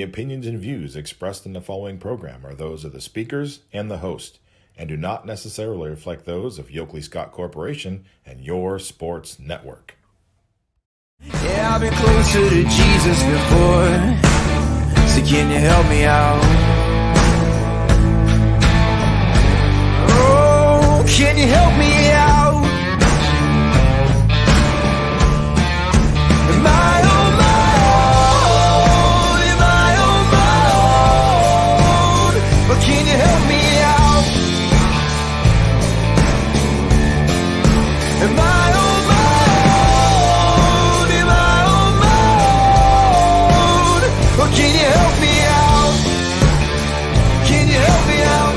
opinions and views expressed in the following program are those of the speakers and the host, and do not necessarily reflect those of Yoakley Scott Corporation and your sports network. Yeah, I've been closer to Jesus before, so can you help me out? Oh, can you help me out? Am I on my own? Am I on my own? But can you help me out? Am I on my own? Am I on my own? Or can you help me out? Can you help me out?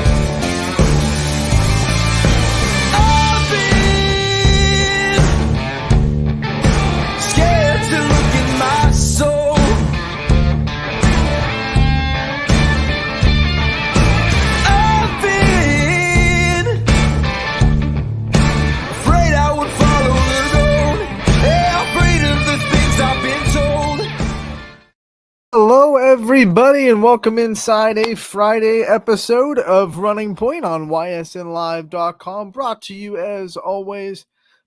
I've been scared to look in my soul. I've been afraid I would follow the road. Yeah, afraid of the things I've been told. Hello, everybody, and welcome inside a Friday episode of Running Point on ysnlive.com, brought to you, as always,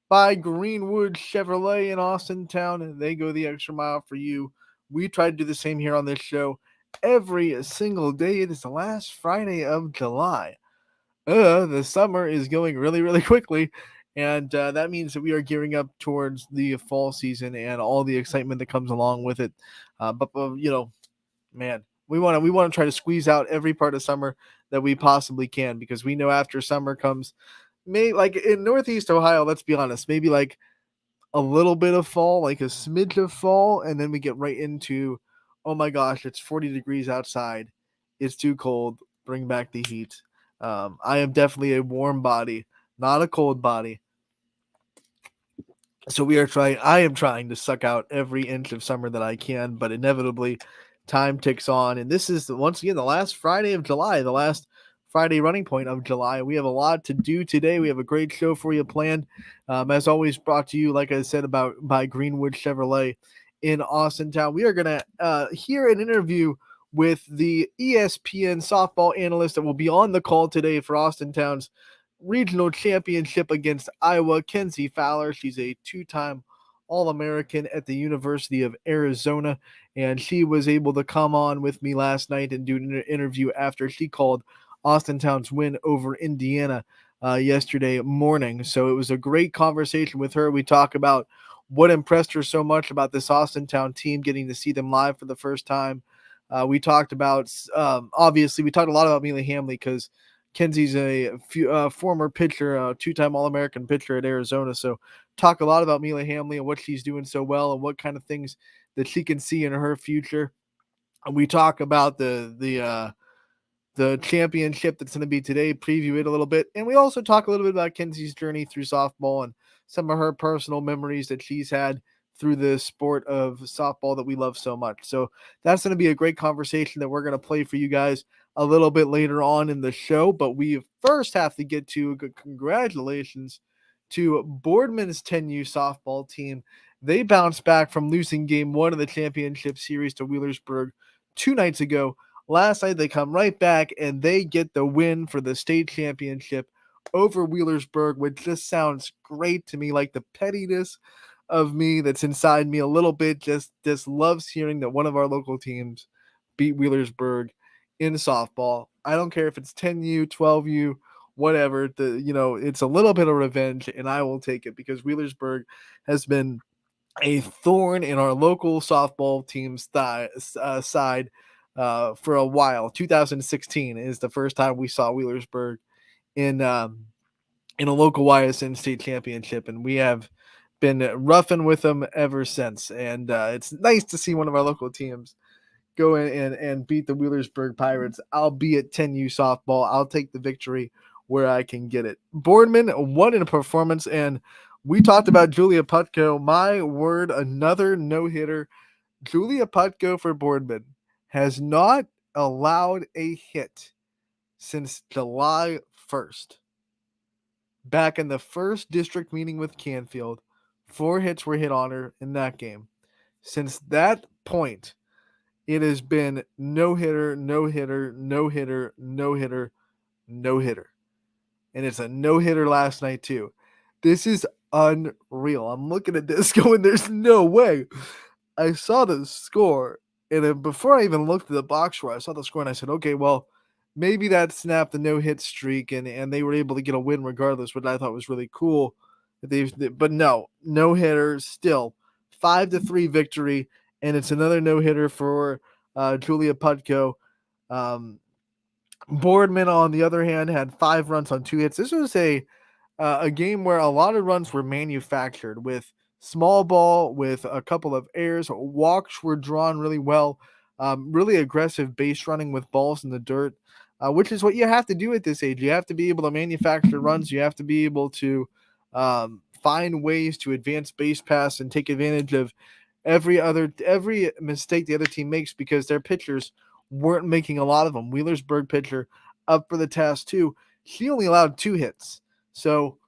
by Greenwood Chevrolet in Austintown, and they go the extra mile for you. We try to do the same here on this show every single day. It is the last Friday of July. The summer is going really, really quickly, and that means that we are gearing up towards the fall season and all the excitement that comes along with it. But man, we want to try to squeeze out every part of summer that we possibly can, because we know after summer comes, like in Northeast Ohio, let's be honest, maybe like a little bit of fall, like a smidge of fall, and then we get right into, oh my gosh, it's 40 degrees outside, it's too cold, bring back the heat. I am definitely a warm body, not a cold body. So I am trying to suck out every inch of summer that I can, but inevitably time ticks on. And this is once again the last Friday of July, the last Friday running point of July. We have a lot to do today. We have a great show for you planned. As always, brought to you, like I said, by Greenwood Chevrolet in Austintown. We are going to hear an interview with the ESPN softball analyst that will be on the call today for Austintown's regional championship against Iowa, Kenzie Fowler. She's a two-time All-American at the University of Arizona, and she was able to come on with me last night and do an interview after she called Austintown's win over Indiana yesterday morning. So it was a great conversation with her. We talk about what impressed her so much about this Austintown team, getting to see them live for the first time. We talked about, obviously, we talked a lot about Mila Hamley, because Kenzie's a former pitcher, two-time All-American pitcher at Arizona. So talk a lot about Mila Hamley and what she's doing so well and what kind of things that she can see in her future. And we talk about the championship that's going to be today, preview it a little bit. And we also talk a little bit about Kenzie's journey through softball and some of her personal memories that she's had through the sport of softball that we love so much. So that's going to be a great conversation that we're going to play for you guys a little bit later on in the show. But we first have to get to congratulations to Boardman's 10U softball team. They bounced back from losing game one of the championship series to Wheelersburg 2 nights ago. Last night, they come right back and they get the win for the state championship over Wheelersburg, which just sounds great to me. Like the pettiness of me that's inside me a little bit just loves hearing that one of our local teams beat Wheelersburg in softball. I don't care if it's 10U, 12U, whatever. It's a little bit of revenge, and I will take it, because Wheelersburg has been a thorn in our local softball team's side for a while. 2016 is the first time we saw Wheelersburg in a local YSN state championship, and we have been roughing with them ever since. And it's nice to see one of our local teams go in and beat the Wheelersburg Pirates. I'll be at 10U softball. I'll take the victory where I can get it. Boardman won in a performance, and we talked about Julia Putko. My word, another no-hitter. Julia Putko for Boardman has not allowed a hit since July 1st. Back in the first district meeting with Canfield, 4 hits were hit on her in that game. Since that point, It has been no hitter, no hitter, no hitter, no hitter, no hitter. And it's a no hitter last night, too. This is unreal. I'm looking at this going, there's no way. I saw the score, and then before I even looked at the box score, I saw the score and I said, okay, well, maybe that snapped the no-hit streak, and they were able to get a win regardless, which I thought was really cool. But no hitter still 5-3 victory, and it's another no hitter for Julia Putko. Boardman, on the other hand, had 5 runs on 2 hits. This was a game where a lot of runs were manufactured with small ball, with a couple of errors. Walks were drawn really well. Really aggressive base running with balls in the dirt, which is what you have to do at this age. You have to be able to manufacture runs. You have to be able to find ways to advance base pass and take advantage of every mistake the other team makes, because their pitchers weren't making a lot of them. Wheelersburg pitcher up for the task too. She only allowed 2 hits. So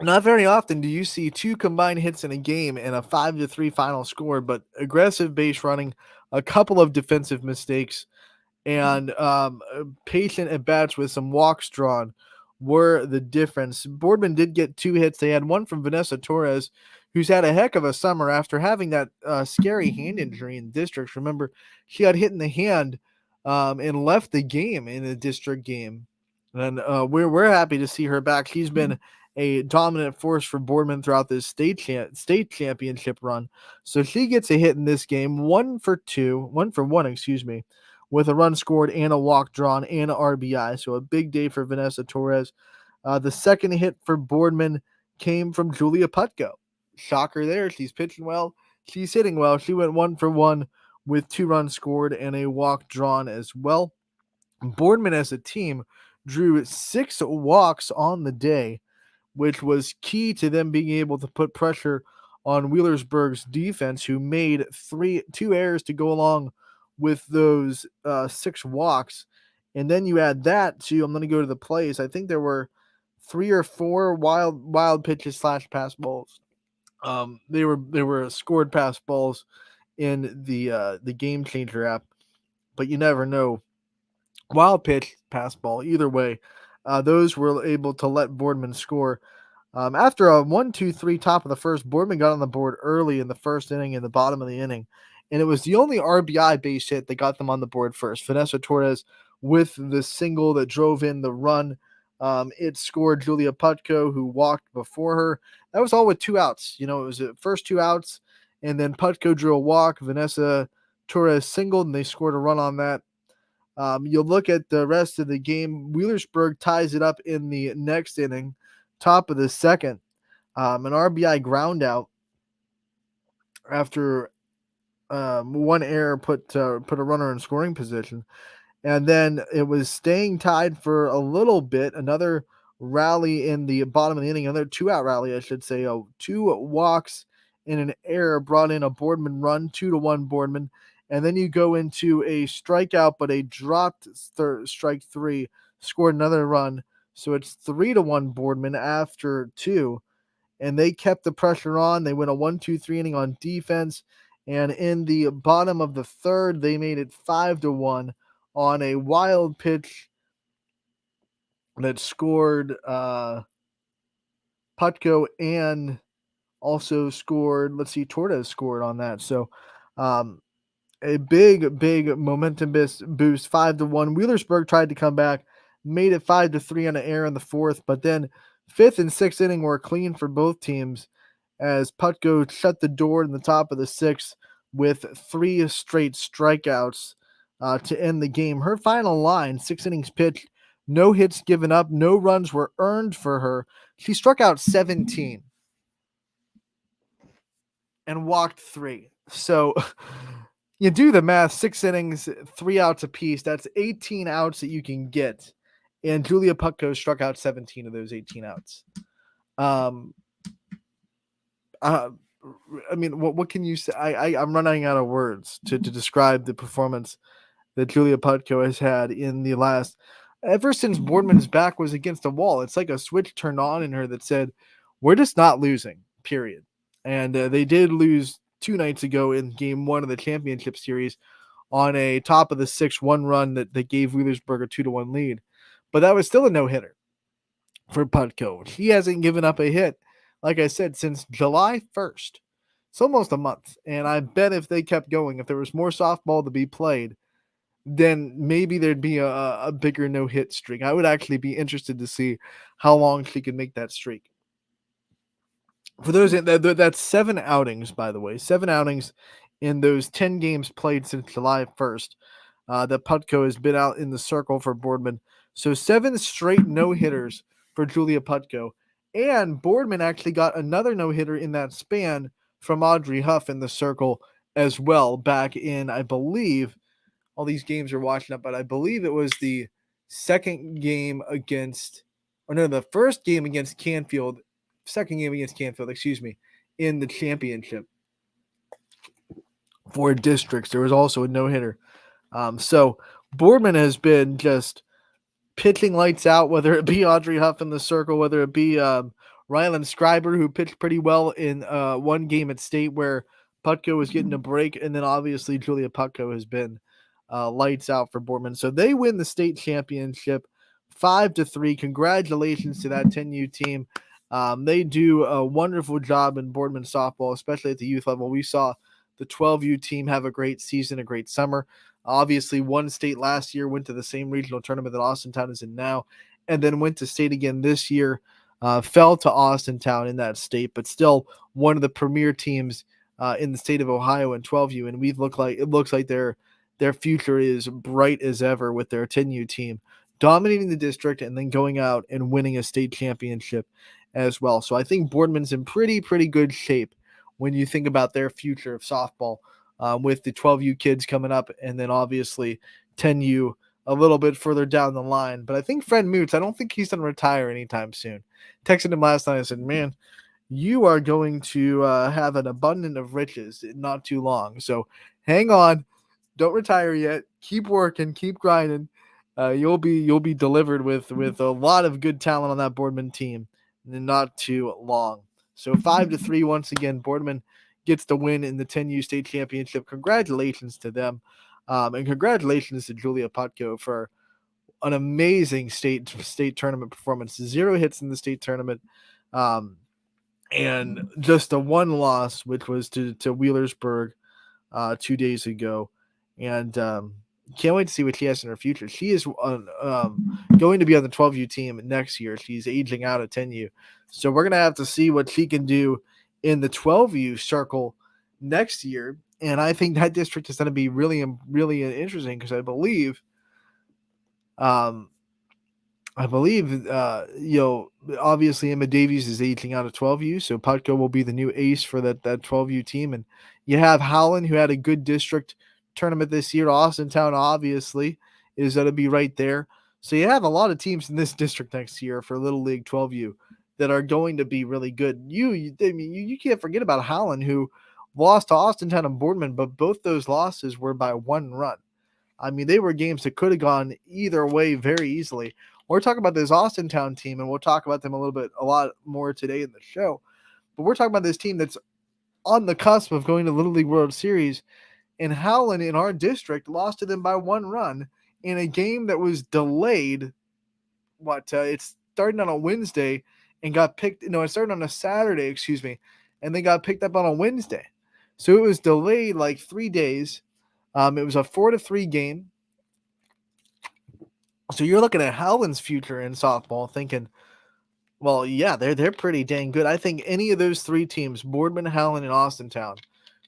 not very often do you see 2 combined hits in a game and a 5-3 final score, but aggressive base running, a couple of defensive mistakes, and patient at bats with some walks drawn were the difference. Boardman did get 2 hits. They had one from Vanessa Torres, who's had a heck of a summer after having that scary hand injury in districts. Remember, she got hit in the hand and left the game in a district game. And we're happy to see her back. She's been a dominant force for Boardman throughout this state championship run. So she gets a hit in this game, 1 for 1, with a run scored and a walk drawn and an RBI. So a big day for Vanessa Torres. The second hit for Boardman came from Julia Putko. Shocker there. She's pitching well. She's hitting well. She went 1 for 1 with 2 runs scored and a walk drawn as well. Boardman as a team drew 6 walks on the day, which was key to them being able to put pressure on Wheelersburg's defense, who made 2 errors to go along with those 6 walks. And then you add that to, I'm going to go to the plays. I think there were 3 or 4 wild pitches / pass balls. They were scored pass balls in the Game Changer app, but you never know. Wild pitch, pass ball, either way, those were able to let Boardman score. After a 1-2-3 top of the first, Boardman got on the board early in the first inning, in the bottom of the inning, and it was the only RBI base hit that got them on the board first. Vanessa Torres with the single that drove in the run. It scored Julia Putko, who walked before her. That was all with 2 outs. It was the first 2 outs, and then Putko drew a walk. Vanessa Torres singled, and they scored a run on that. You'll look at the rest of the game. Wheelersburg ties it up in the next inning, top of the second. An RBI ground out after 1 error put a runner in scoring position. And then it was staying tied for a little bit. Another rally in the bottom of the inning, another 2-out rally, I should say. 2 walks and an error brought in a Boardman run, 2-1 Boardman. And then you go into a strikeout, but a dropped strike 3, scored another run. So it's 3-1 Boardman after 2. And they kept the pressure on. They went a 1-2-3 inning on defense. And in the bottom of the third, they made it 5-1 on a wild pitch that scored Putko, and also scored, Torres scored on that. So a big momentum boost, 5-1. Wheelersburg tried to come back, made it 5-3 on an error in the fourth, but then 5th and 6th inning were clean for both teams as Putko shut the door in the top of the 6th with 3 straight strikeouts to end the game. Her final line, 6 innings pitched, no hits given up, no runs were earned for her. She struck out 17 and walked 3. So you do the math, 6 innings, 3 outs apiece. That's 18 outs that you can get. And Julia Putko struck out 17 of those 18 outs. What can you say? I'm running out of words to describe the performance that Julia Putko has had in the last, ever since Boardman's back was against the wall. It's like a switch turned on in her that said, we're just not losing, period. And they did lose 2 nights ago in game 1 of the championship series on a top of the 6-1 run that gave Wheelersburg a 2-1 lead. But that was still a no-hitter for Putko. He hasn't given up a hit, like I said, since July 1st. It's almost a month. And I bet if they kept going, if there was more softball to be played, then maybe there'd be a bigger no-hit streak. I would actually be interested to see how long she could make that streak. For those, that's 7 outings, by the way. 7 outings in those 10 games played since July 1st that Putko has been out in the circle for Boardman. So 7 straight no-hitters for Julia Putko. And Boardman actually got another no-hitter in that span from Audrey Huff in the circle as well back in, I believe, all these games are watching up, but I believe it was the second game against, or no, the first game against Canfield, second game against Canfield, excuse me, in the championship for districts. There was also a no-hitter. So Boardman has been just pitching lights out, whether it be Audrey Huff in the circle, whether it be Rylan Scriber, who pitched pretty well in one game at state where Putko was getting a break, and then obviously Julia Putko has been lights out for Boardman. So they win the state championship 5-3. Congratulations to that 10U team. They do a wonderful job in Boardman softball, especially at the youth level. We saw the 12U team have a great season, a great summer. Obviously, won state last year, went to the same regional tournament that Austintown is in now, and then went to state again this year. Fell to Austintown in that state, but still one of the premier teams in the state of Ohio in 12U. And it looks like their future is bright as ever with their 10U team dominating the district and then going out and winning a state championship as well. So I think Boardman's in pretty good shape when you think about their future of softball with the 12U kids coming up and then obviously 10U a little bit further down the line. But I think Fred Moots, I don't think he's going to retire anytime soon. Texted him last night. I said, man, you are going to have an abundance of riches in not too long. So hang on. Don't retire yet. Keep working. Keep grinding. You'll be delivered with a lot of good talent on that Boardman team in not too long. So 5-3 once again. Boardman gets the win in the 10U state championship. Congratulations to them, and congratulations to Julia Putko for an amazing state tournament performance. 0 hits in the state tournament, and just a 1 loss, which was to Wheelersburg 2 days ago. And can't wait to see what she has in her future. She is going to be on the 12U team next year. She's aging out at 10U. So we're going to have to see what she can do in the 12U circle next year. And I think that district is going to be really interesting because I believe obviously Emma Davies is aging out of 12U, so Putko will be the new ace for that 12U team. And you have Howland, who had a good district tournament this year. Austintown, obviously, is going to be right there. So you have a lot of teams in this district next year for Little League 12U that are going to be really good. You can't forget about Howland, who lost to Austintown and Boardman, but both those losses were by 1 run. I mean, they were games that could have gone either way very easily. We're talking about this Austintown team, and we'll talk about them a lot more today in the show. But we're talking about this team that's on the cusp of going to Little League World Series, and Howland in our district lost to them by 1 run in a game that was delayed. It started on a Wednesday and got picked. No, it started on a Saturday, excuse me, and they got picked up on a Wednesday. So it was delayed like 3 days. It was a 4-3 game. So you're looking at Howland's future in softball thinking, well, yeah, they're pretty dang good. I think any of those 3 teams, Boardman, Howland, and Austintown,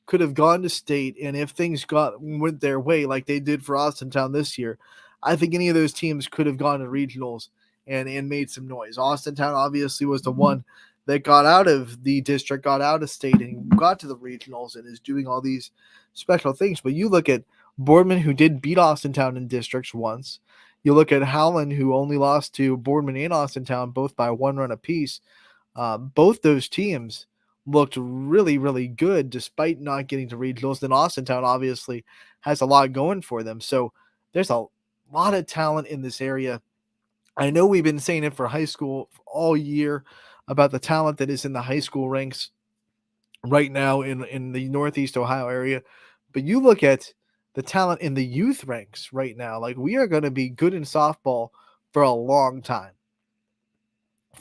could have gone to state, and if things went their way like they did for Austintown this year, I think any of those teams could have gone to regionals and made some noise. Austintown obviously was the one that got out of the district, got out of state, and got to the regionals and is doing all these special things. But you look at Boardman, who did beat Austintown in districts once. You look at Howland, who only lost to Boardman and Austintown, both by 1 run apiece. Both those teams looked really good despite not getting to regionals. Then Austintown obviously has a lot going for them. So there's a lot of talent in this area. I know we've been saying it for high school all year about the talent that is in the high school ranks right now in the Northeast Ohio area. But you look at the talent in the youth ranks right now, like we are going to be good in softball for a long time.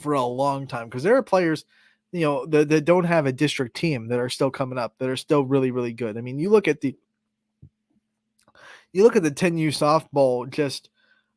For a long time, because there are players, that don't have a district team that are still coming up that are still really, really good. I mean, you look at the 10U softball just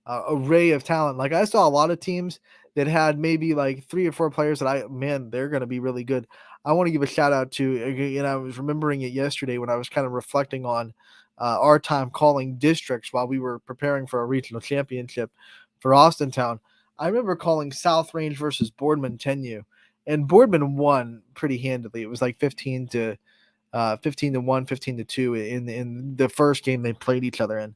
array of talent. Like I saw a lot of teams that had maybe like 3 or 4 players that they're going to be really good. I want to give a shout out to, and I was remembering it yesterday when I was kind of reflecting on our time calling districts while we were preparing for a regional championship for Austintown. I remember calling South Range versus Boardman 10U, and Boardman won pretty handily. It was like 15-1, 15-2 in the first game they played each other in.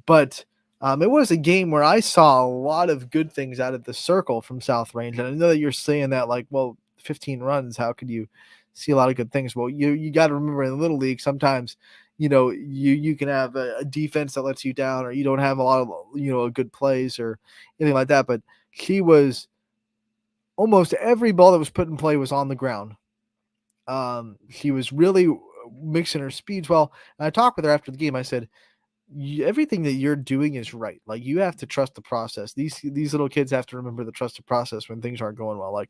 But it was a game where I saw a lot of good things out of the circle from South Range. And I know that you're saying that, like, well, 15 runs, how could you see a lot of good things? Well, you got to remember in the Little League, sometimes, you can have a defense that lets you down, or you don't have a lot of, good plays or anything like that. But she was almost every ball that was put in play was on the ground. She was really mixing her speeds well. And I talked with her after the game. I said, everything that you're doing is right. Like, you have to trust the process. These little kids have to remember the trust the process when things aren't going well. Like,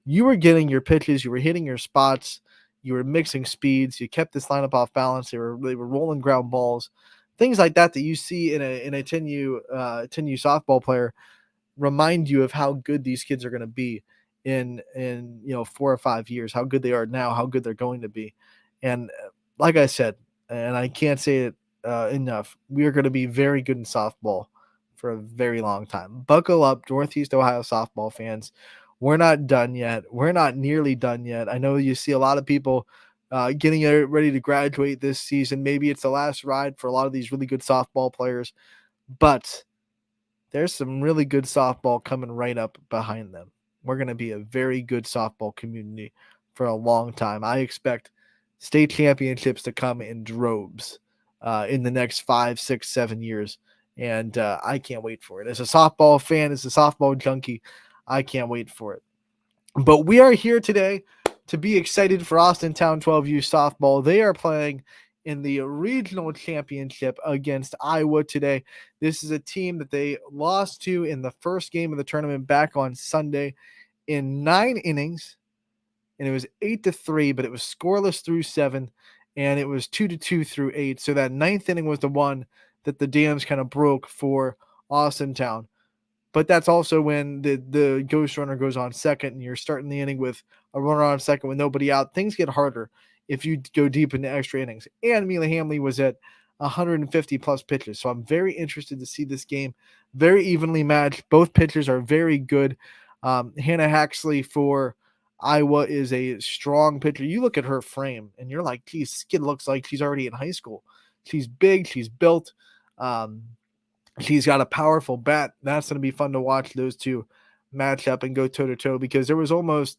you were getting your pitches, you were hitting your spots, you were mixing speeds, you kept this lineup off balance. They were rolling ground balls, things like that you see in a 10U softball player remind you of how good these kids are going to be in 4 or 5 years, how good they are now, how good they're going to be. And like I said, and I can't say it enough, we are going to be very good in softball for a very long time. Buckle up, Northeast Ohio softball fans. We're not done yet. We're not nearly done yet. I know you see a lot of people getting ready to graduate this season. Maybe it's the last ride for a lot of these really good softball players, but there's some really good softball coming right up behind them. We're going to be a very good softball community for a long time. I expect state championships to come in droves in the next 5, 6, 7 years. And I can't wait for it. As a softball fan, as a softball junkie, I can't wait for it. But we are here today to be excited for Austintown 12U softball. They are playing in the regional championship against Iowa today. This is a team that they lost to in the first game of the tournament back on Sunday in 9 innings, and it was 8-3, but it was scoreless through 7, and it was 2-2 through 8. So that 9th inning was the one that the dams kind of broke for Austintown. But that's also when the ghost runner goes on second and you're starting the inning with a runner on second with nobody out. Things get harder if you go deep into extra innings. And Mila Hamley was at 150 plus pitches. So I'm very interested to see this game. Very evenly matched. Both pitchers are very good. Hannah Haxley for Iowa is a strong pitcher. You look at her frame and you're like, geez, skin looks like she's already in high school. She's big. She's built. She's got a powerful bat. That's going to be fun to watch those two match up and go toe-to-toe, because there was almost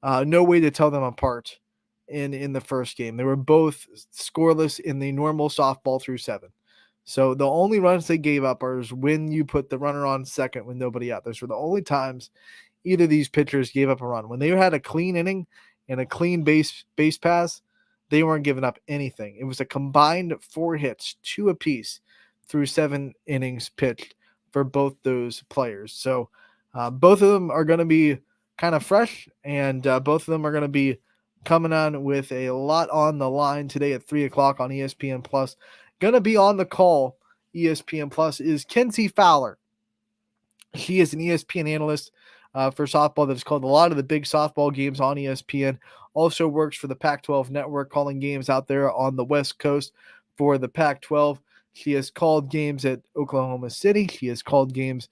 no way to tell them apart in the first game. They were both scoreless in the normal softball through 7. So the only runs they gave up are when you put the runner on second with nobody out. Those were the only times either of these pitchers gave up a run. When they had a clean inning and a clean base pass, they weren't giving up anything. It was a combined 4 hits, 2 apiece, through 7 innings pitched for both those players. So both of them are going to be kind of fresh, and both of them are going to be coming on with a lot on the line today at 3 o'clock on ESPN Plus. Going to be on the call, ESPN Plus, is Kenzie Fowler. She is an ESPN analyst for softball that's called a lot of the big softball games on ESPN. Also works for the Pac-12 network, calling games out there on the West Coast for the Pac-12. She has called games at Oklahoma City. She has called games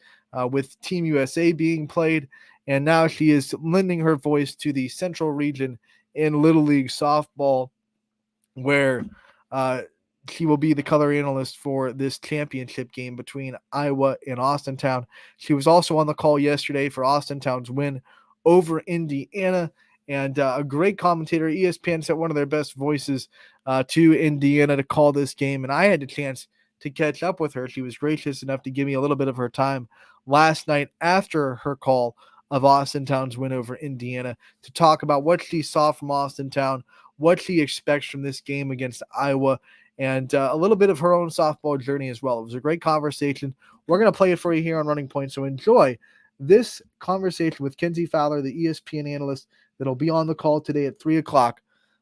with Team USA being played. And now she is lending her voice to the Central region in Little League softball, where she will be the color analyst for this championship game between Iowa and Austintown. She was also on the call yesterday for Austintown's win over Indiana. And a great commentator. ESPN sent one of their best voices to Indiana to call this game, and I had the chance to catch up with her. She was gracious enough to give me a little bit of her time last night after her call of Austintown's win over Indiana to talk about what she saw from Austintown, what she expects from this game against Iowa, and a little bit of her own softball journey as well. It was a great conversation. We're going to play it for you here on Running Point, so enjoy this conversation with Kenzie Fowler, the ESPN analyst that'll be on the call today at 3 o'clock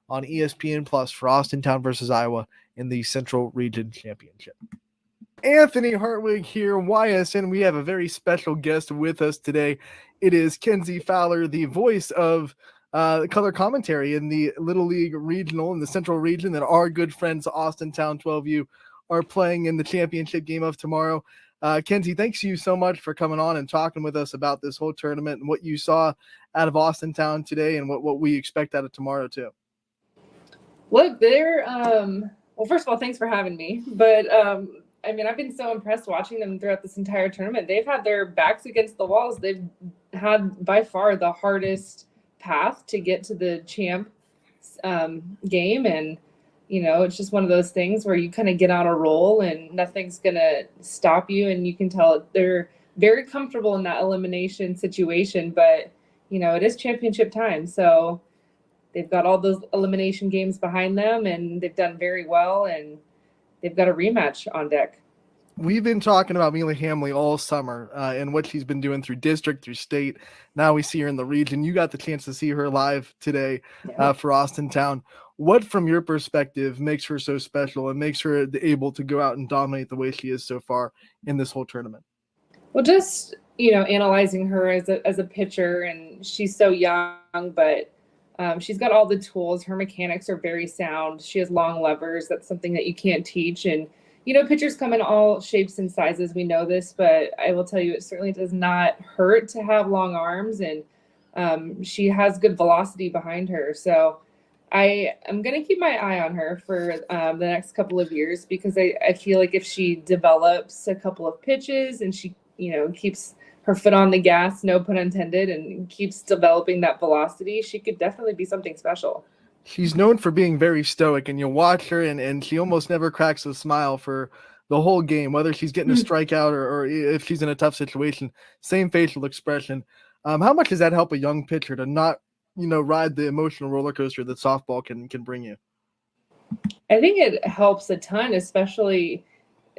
on ESPN Plus for Austintown versus Iowa in the Central Region Championship. Anthony Hartwig here, YSN. We have a very special guest with us today. It is Kenzie Fowler, the voice of color commentary in the Little League Regional in the Central Region that our good friends Austintown 12U are playing in the championship game of tomorrow. Kenzie, thanks you so much for coming on and talking with us about this whole tournament and what you saw out of Austintown today and what we expect out of tomorrow too. Look, they're well, first of all, thanks for having me. But I mean, I've been so impressed watching them throughout this entire tournament. They've had their backs against the walls. They've had by far the hardest path to get to the champ game. And, you know, it's just one of those things where you kind of get on a roll and nothing's going to stop you. And you can tell they're very comfortable in that elimination situation. But, you know, it is championship time. So they've got all those elimination games behind them, and they've done very well, and they've got a rematch on deck. We've been talking about Mila Hamley all summer and what she's been doing through district, through state. Now we see her in the region. You got the chance to see her live today for Austintown. What, from your perspective, makes her so special and makes her able to go out and dominate the way she is so far in this whole tournament? Well, just, you know, analyzing her as a pitcher, and she's so young, but she's got all the tools. Her mechanics are very sound. She has long levers. That's something that you can't teach. And, you know, pitchers come in all shapes and sizes. We know this, but I will tell you, it certainly does not hurt to have long arms. And she has good velocity behind her. So I am going to keep my eye on her for the next couple of years, because I feel like if she develops a couple of pitches and she, you know, keeps her foot on the gas, no pun intended, and keeps developing that velocity, she could definitely be something special. She's known for being very stoic, and you watch her and she almost never cracks a smile for the whole game, whether she's getting a strikeout or if she's in a tough situation, same facial expression. How much does that help a young pitcher to not, you know, ride the emotional roller coaster that softball can bring you? I think it helps a ton, especially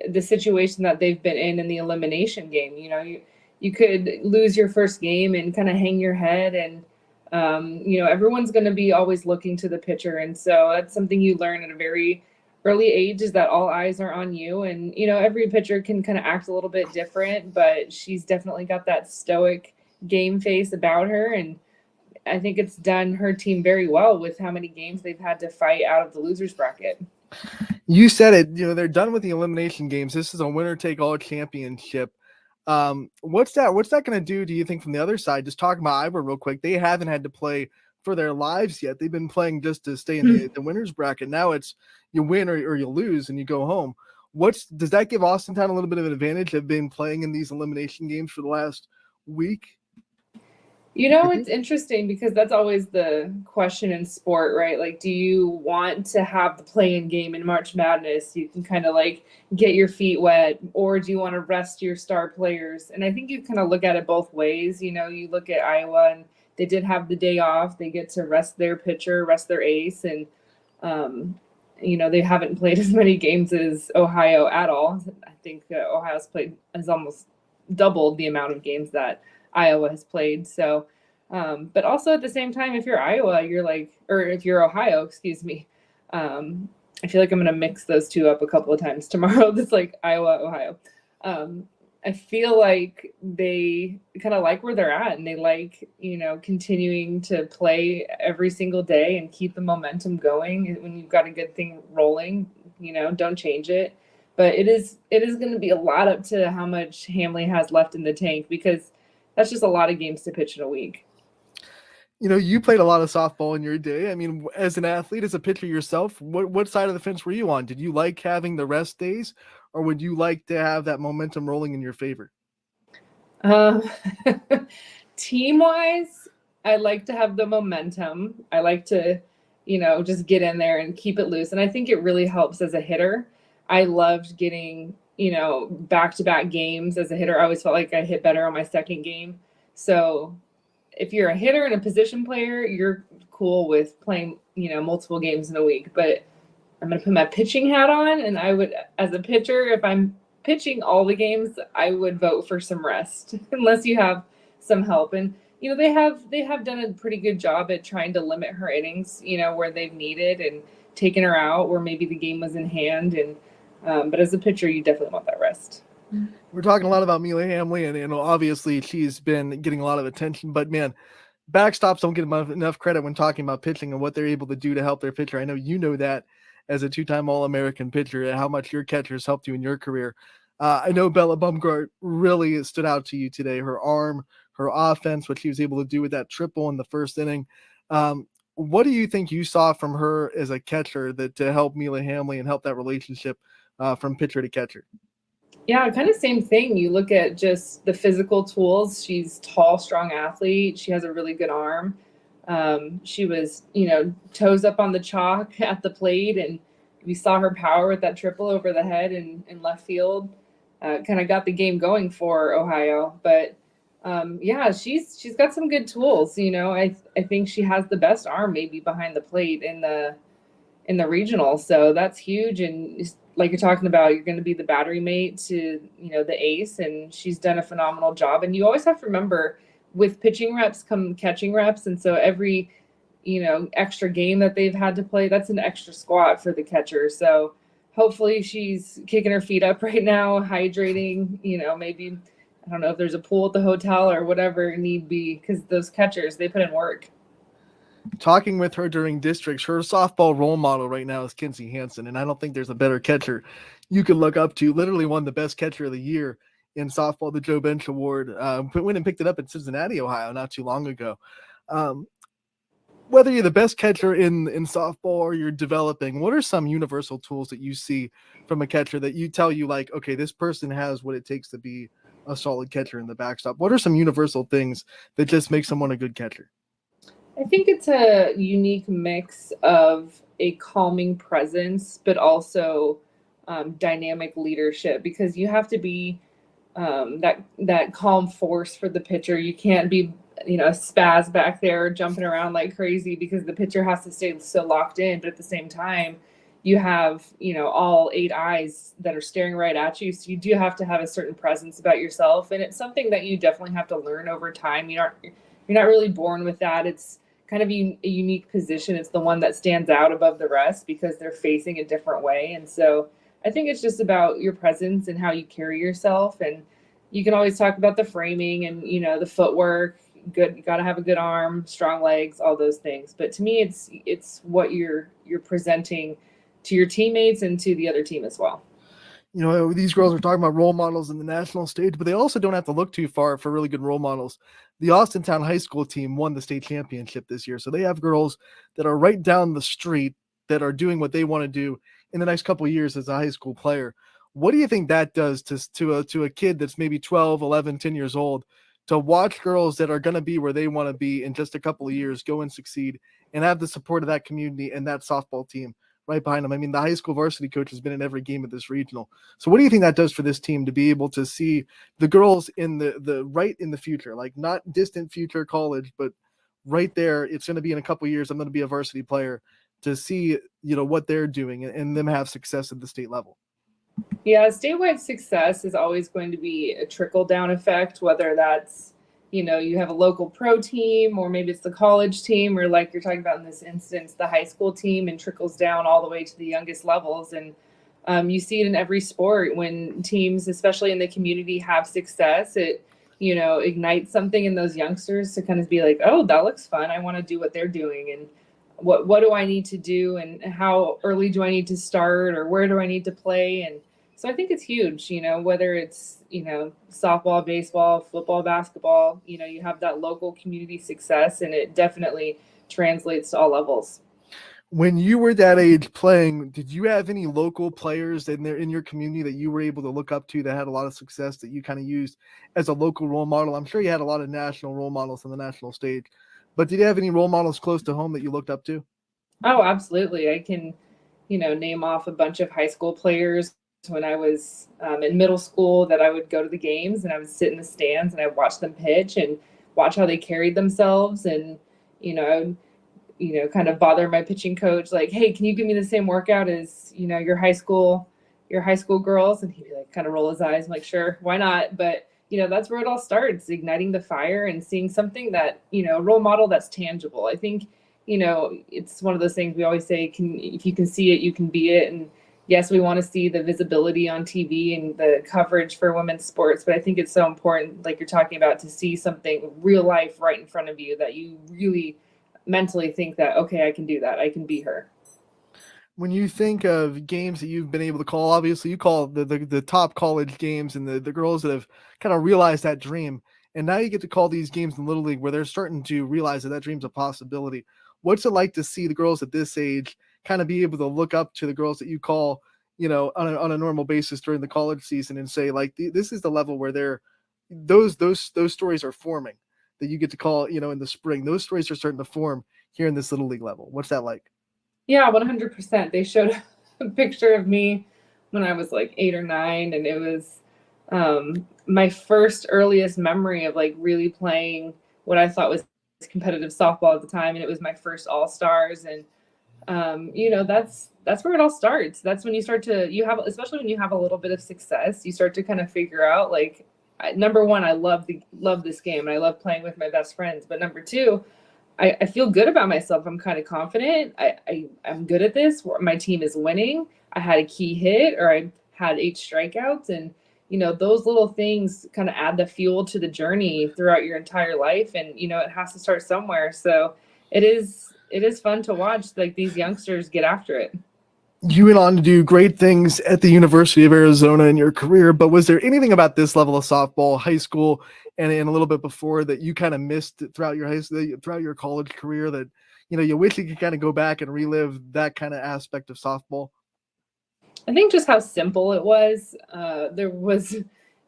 the situation that they've been in the elimination game. You know, you could lose your first game and kind of hang your head, and you know, everyone's going to be always looking to the pitcher. And so that's something you learn at a very early age, is that all eyes are on you. And, you know, every pitcher can kind of act a little bit different, but she's definitely got that stoic game face about her. And I think it's done her team very well with how many games they've had to fight out of the losers bracket. You said it, you know, they're done with the elimination games. This is a winner take all championship. What's that going to do, do you think, from the other side? Just talking about Iowa real quick. They haven't had to play for their lives yet. They've been playing just to stay in the winners bracket. Now it's you win or you lose and you go home. Does that give Austintown a little bit of an advantage of being playing in these elimination games for the last week? You know, it's interesting because that's always the question in sport, right? Like, do you want to have the play-in game in March Madness? You can kind of like get your feet wet, or do you want to rest your star players? And I think you kind of look at it both ways. You know, you look at Iowa, and they did have the day off. They get to rest their pitcher, rest their ace, and you know, they haven't played as many games as Ohio at all. I think has almost doubled the amount of games that Iowa has played. So, but also at the same time, if you're Iowa, you're like, or if you're Ohio, excuse me, I feel like I'm going to mix those two up a couple of times tomorrow. That's like Iowa, Ohio. I feel like they kind of like where they're at, and they like, you know, continuing to play every single day and keep the momentum going. When you've got a good thing rolling, you know, don't change it. But it is going to be a lot up to how much Hamley has left in the tank, because that's just a lot of games to pitch in a week. You know, you played a lot of softball in your day. I mean, as an athlete, as a pitcher yourself, what side of the fence were you on? Did you like having the rest days, or would you like to have that momentum rolling in your favor? Team-wise, I like to have the momentum. I like to, you know, just get in there and keep it loose. And I think it really helps as a hitter. I loved getting, you know, back-to-back games as a hitter. I always felt like I hit better on my second game. So if you're a hitter and a position player, you're cool with playing multiple games in a week, but I'm going to put my pitching hat on, and I would, as a pitcher, if I'm pitching all the games, I would vote for some rest unless you have some help. And they have done a pretty good job at trying to limit her innings, where they've needed, and taken her out where maybe the game was in hand. And but as a pitcher, you definitely want that rest. We're talking a lot about Mila Hamley, and obviously she's been getting a lot of attention, but man, backstops don't get enough credit when talking about pitching and what they're able to do to help their pitcher. I know you know that as a two-time All-American pitcher, how much your catchers helped you in your career. I know Bella Bumgart really stood out to you today. Her arm, her offense, what she was able to do with that triple in the first inning. What do you think you saw from her as a catcher that to help Mila Hamley and help that relationship from pitcher to catcher? Yeah, kind of same thing. You look at just the physical tools. She's tall, strong athlete. She has a really good arm. She was, toes up on the chalk at the plate, and we saw her power with that triple over the head in left field. Kind of got the game going for Ohio. But yeah, she's got some good tools. I think she has the best arm maybe behind the plate in the regional. So that's huge. And like you're talking about, you're going to be the battery mate to, the ace, and she's done a phenomenal job. And you always have to remember, with pitching reps come catching reps. And so every, extra game that they've had to play, that's an extra squat for the catcher. So hopefully she's kicking her feet up right now, hydrating, maybe, I don't know if there's a pool at the hotel or whatever need be, because those catchers, they put in work. Talking with her during districts, her softball role model right now is Kinsey Hansen, and I don't think there's a better catcher you can look up to. Literally won the best catcher of the year in softball, the Joe Bench Award. Went and picked it up in Cincinnati, Ohio, not too long ago. Whether you're the best catcher in softball or you're developing, what are some universal tools that you see from a catcher that you tell you like, okay, this person has what it takes to be a solid catcher in the backstop? What are some universal things that just make someone a good catcher? I think it's a unique mix of a calming presence, but also dynamic leadership, because you have to be that calm force for the pitcher. You can't be, a spaz back there jumping around like crazy, because the pitcher has to stay so locked in. But at the same time, you have, all 8 eyes that are staring right at you. So you do have to have a certain presence about yourself. And it's something that you definitely have to learn over time. You're not really born with that. It's kind of a unique position. It's the one that stands out above the rest because they're facing a different way. And so I think it's just about your presence and how you carry yourself. And you can always talk about the framing and, the footwork. Good, you got to have a good arm, strong legs, all those things. But to me, it's what you're presenting to your teammates and to the other team as well. These girls are talking about role models in the national stage, but they also don't have to look too far for really good role models. The Austintown High School team won the state championship this year. So they have girls that are right down the street that are doing what they want to do in the next couple of years as a high school player. What do you think that does to a kid that's maybe 12, 11, 10 years old, to watch girls that are going to be where they want to be in just a couple of years go and succeed and have the support of that community and that softball team right behind them? I mean, the high school varsity coach has been in every game of this regional. So what do you think that does for this team to be able to see the girls in the right in the future, like not distant future college, but right there? It's going to be in a couple of years, I'm going to be a varsity player, to see, what they're doing and them have success at the state level. Yeah, statewide success is always going to be a trickle-down effect, whether that's, you have a local pro team, or maybe it's the college team, or like you're talking about in this instance, the high school team, and trickles down all the way to the youngest levels. And you see it in every sport when teams, especially in the community, have success. It, ignites something in those youngsters to kind of be like, oh, that looks fun. I want to do what they're doing. And what do I need to do, and how early do I need to start, or where do I need to play? And so I think it's huge, whether it's, softball, baseball, football, basketball, you have that local community success, and it definitely translates to all levels. When you were that age playing, did you have any local players in your community that you were able to look up to that had a lot of success that you kind of used as a local role model? I'm sure you had a lot of national role models on the national stage, but did you have any role models close to home that you looked up to? Oh, absolutely. I can, name off a bunch of high school players when I was in middle school that I would go to the games, and I would sit in the stands and I'd watch them pitch and watch how they carried themselves. And, kind of bother my pitching coach, like, hey, can you give me the same workout as, your high school girls? And he'd be like, kind of roll his eyes. I'm like, sure, why not? But, that's where it all starts, igniting the fire and seeing something that, role model that's tangible. I think, it's one of those things we always say, if you can see it, you can be it. And yes, we want to see the visibility on TV and the coverage for women's sports, but I think it's so important, like you're talking about, to see something real life right in front of you that you really mentally think that, okay, I can do that. I can be her. When you think of games that you've been able to call, obviously you call the top college games and the girls that have kind of realized that dream. And now you get to call these games in Little League where they're starting to realize that dream's a possibility. What's it like to see the girls at this age kind of be able to look up to the girls that you call, on a normal basis during the college season and say, like, this is the level where those stories are forming that you get to call, in the spring. Those stories are starting to form here in this Little League level. What's that like? Yeah, 100%. They showed a picture of me when I was like 8 or 9, and it was my first earliest memory of like really playing what I thought was competitive softball at the time, and it was my first All-Stars. And that's where it all starts. That's when you start to especially when you have a little bit of success, you start to kind of figure out, like, number one, I love this game and I love playing with my best friends. But number two, I feel good about myself. I'm kind of confident. I'm good at this. My team is winning. I had a key hit, or I had 8 strikeouts. And, those little things kind of add the fuel to the journey throughout your entire life. And, it has to start somewhere. So it is fun to watch, like, these youngsters get after it. You went on to do great things at the University of Arizona in your career, but was there anything about this level of softball, high school, and a little bit before that you kind of missed throughout your college career that, you wish you could kind of go back and relive that kind of aspect of softball? I think just how simple it was. There was,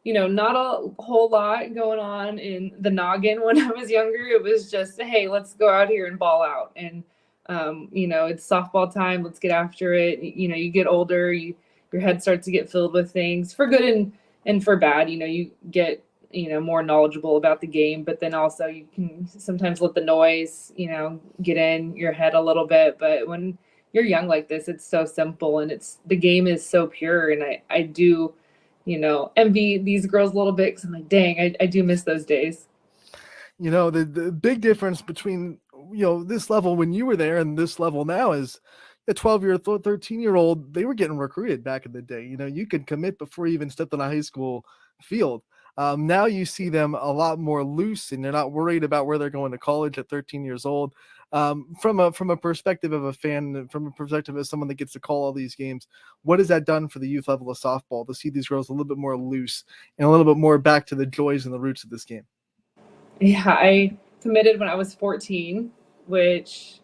not a whole lot going on in the noggin when I was younger. It was just, hey, let's go out here and ball out. And it's softball time. Let's get after it. You get older, your head starts to get filled with things, for good and for bad. You get, more knowledgeable about the game, but then also you can sometimes let the noise, get in your head a little bit. But when you're young like this, it's so simple, and the game is so pure. And I do, envy these girls a little bit, because I'm like, dang, I do miss those days. The big difference between, this level when you were there and this level now is a 13-year-old, they were getting recruited back in the day. You could commit before you even stepped on a high school field. Now you see them a lot more loose, and they're not worried about where they're going to college at 13 years old. From a perspective of a fan, from a perspective of someone that gets to call all these games, what has that done for the youth level of softball to see these girls a little bit more loose and a little bit more back to the joys and the roots of this game? Yeah, I committed when I was 14, which